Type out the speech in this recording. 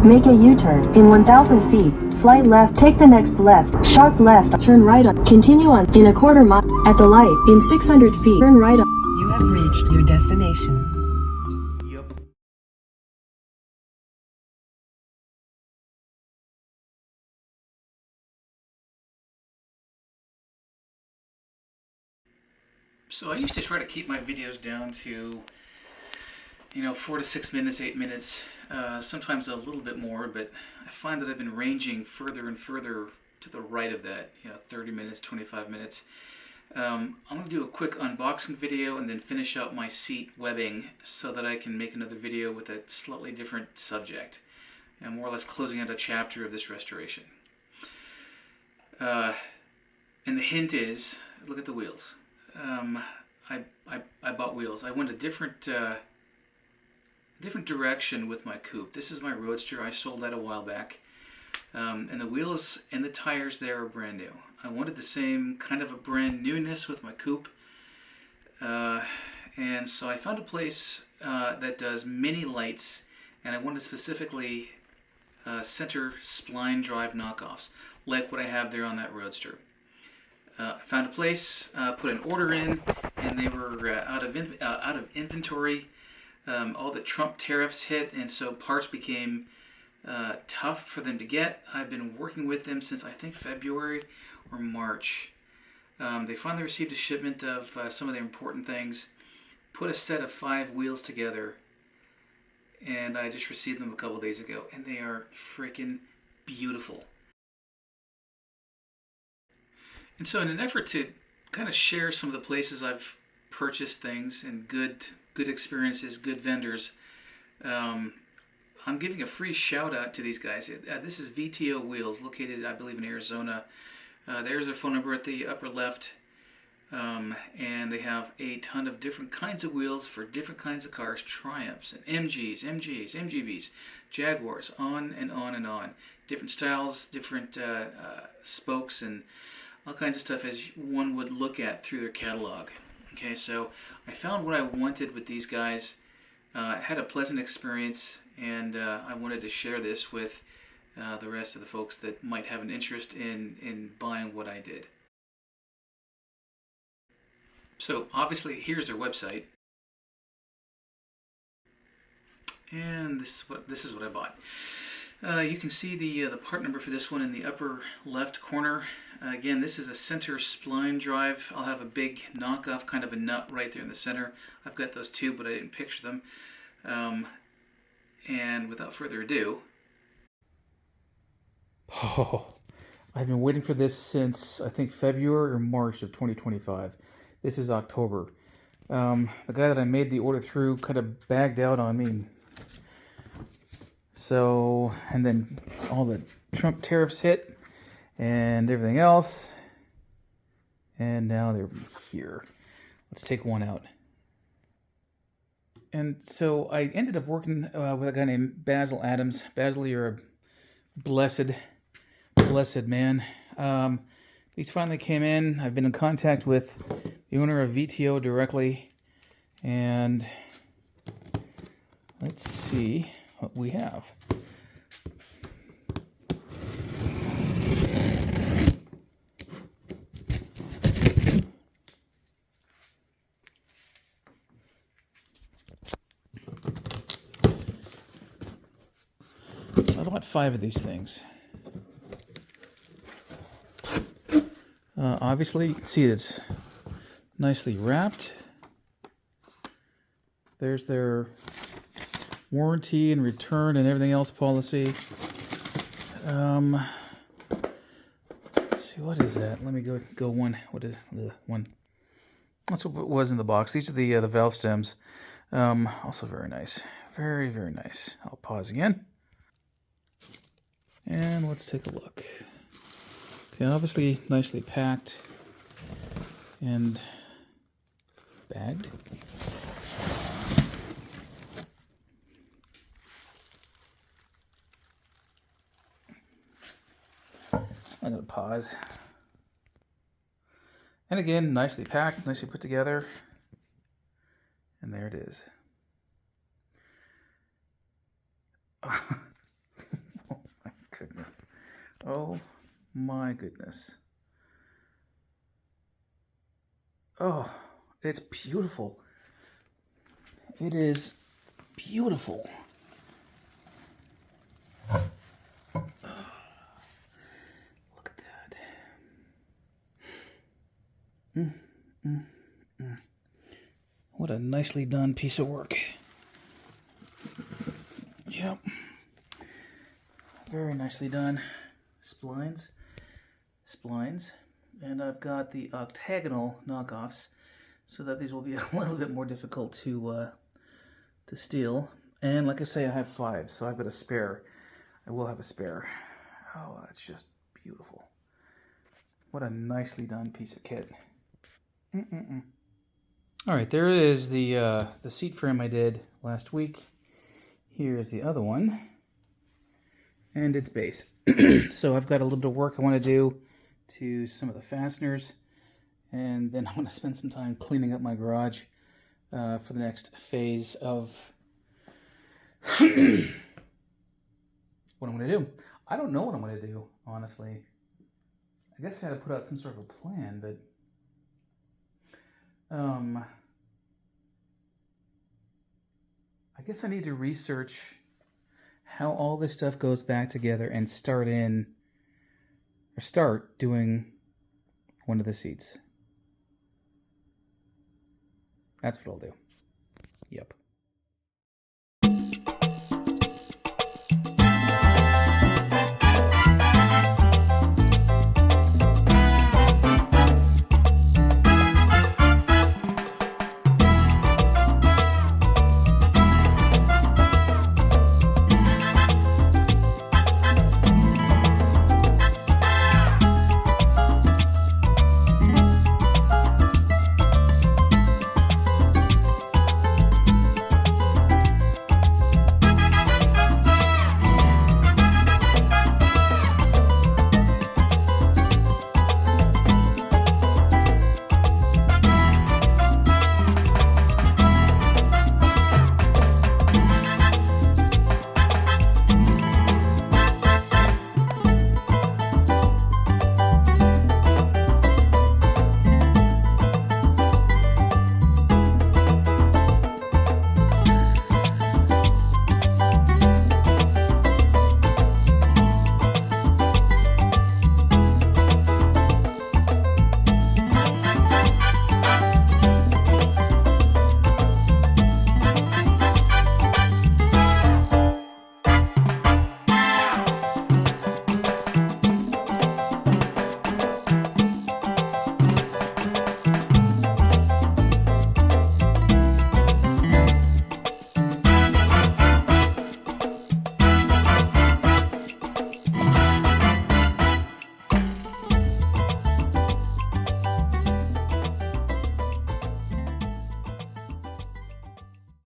Make a U-turn in 1,000 feet. Slight left. Take the next left. Sharp left. Turn right on. Continue on in a quarter mile. At the light in 600 feet. Turn right on. You have reached your destination. Yup. So I used to try to keep my videos down to, 4 to 6 minutes, 8 minutes, sometimes a little bit more, but I find that I've been ranging further and further to the right of that, 30 minutes, 25 minutes. I'm going to do a quick unboxing video and then finish up my seat webbing so that I can make another video with a slightly different subject, and more or less closing out a chapter of this restoration. And the hint is, look at the wheels. I bought wheels. I went a different direction with my Coupe. This is my Roadster. I sold that a while back. And the wheels and the tires there are brand new. I wanted the same kind of a brand newness with my Coupe. And so I found a place that does mini lights, and I wanted specifically center spline drive knockoffs, like what I have there on that Roadster. I found a place, put an order in, and they were out of inventory. All the Trump tariffs hit, and so parts became tough for them to get. I've been working with them since I think February or March. They finally received a shipment of some of the important things, put a set of 5 wheels together, and I just received them a couple days ago, and they are freaking beautiful. And so in an effort to kind of share some of the places I've purchased things and good experiences, good vendors, I'm giving a free shout out to these guys. This is VTO Wheels, located I believe in Arizona. There's their phone number at the upper left, and they have a ton of different kinds of wheels for different kinds of cars, Triumphs and MGs, MGBs, Jaguars, on and on and on. Different styles, different spokes, and all kinds of stuff as one would look at through their catalog. Okay, so I found what I wanted with these guys. Had a pleasant experience, and I wanted to share this with the rest of the folks that might have an interest in buying what I did. So obviously here's their website, and this is what I bought. You can see the part number for this one in the upper left corner. Again, this is a center spline drive. I'll have a big knockoff kind of a nut right there in the center. I've got those too, but I didn't picture them. And without further ado... Oh, I've been waiting for this since, I think, February or March of 2025. This is October. The guy that I made the order through kind of bagged out on me. So, and then all the Trump tariffs hit and everything else. And now they're here. Let's take one out. And so I ended up working with a guy named Basil Adams. Basil, you're a blessed man. These finally came in. I've been in contact with the owner of VTO directly. And let's see what we have. So I bought 5 of these things. Obviously, you can see it's nicely wrapped. There's their warranty and return and everything else policy. Let's see, what is that? Let me go one. What is one? That's what was in the box. These are the valve stems. Also very nice. Very, very nice. I'll pause again. And let's take a look. Okay, obviously nicely packed and bagged. I'm going to pause. And again, nicely packed, nicely put together. And there it is. Oh my goodness. Oh, it's beautiful. It is beautiful. Look at that. What a nicely done piece of work. Yep. Very nicely done. Splines. And I've got the octagonal knockoffs so that these will be a little bit more difficult to steal. And like I say, I have 5, so I've got a spare. I will have a spare. Oh, that's just beautiful. What a nicely done piece of kit. All right, there is the seat frame I did last week. Here's the other one. And its base. So I've got a little bit of work I want to do to some of the fasteners, and then I'm going to spend some time cleaning up my garage for the next phase of what I'm going to do. I don't know what I'm going to do, honestly. I guess I had to put out some sort of a plan, but I guess I need to research how all this stuff goes back together and start doing one of the seats. That's what I'll do. Yep.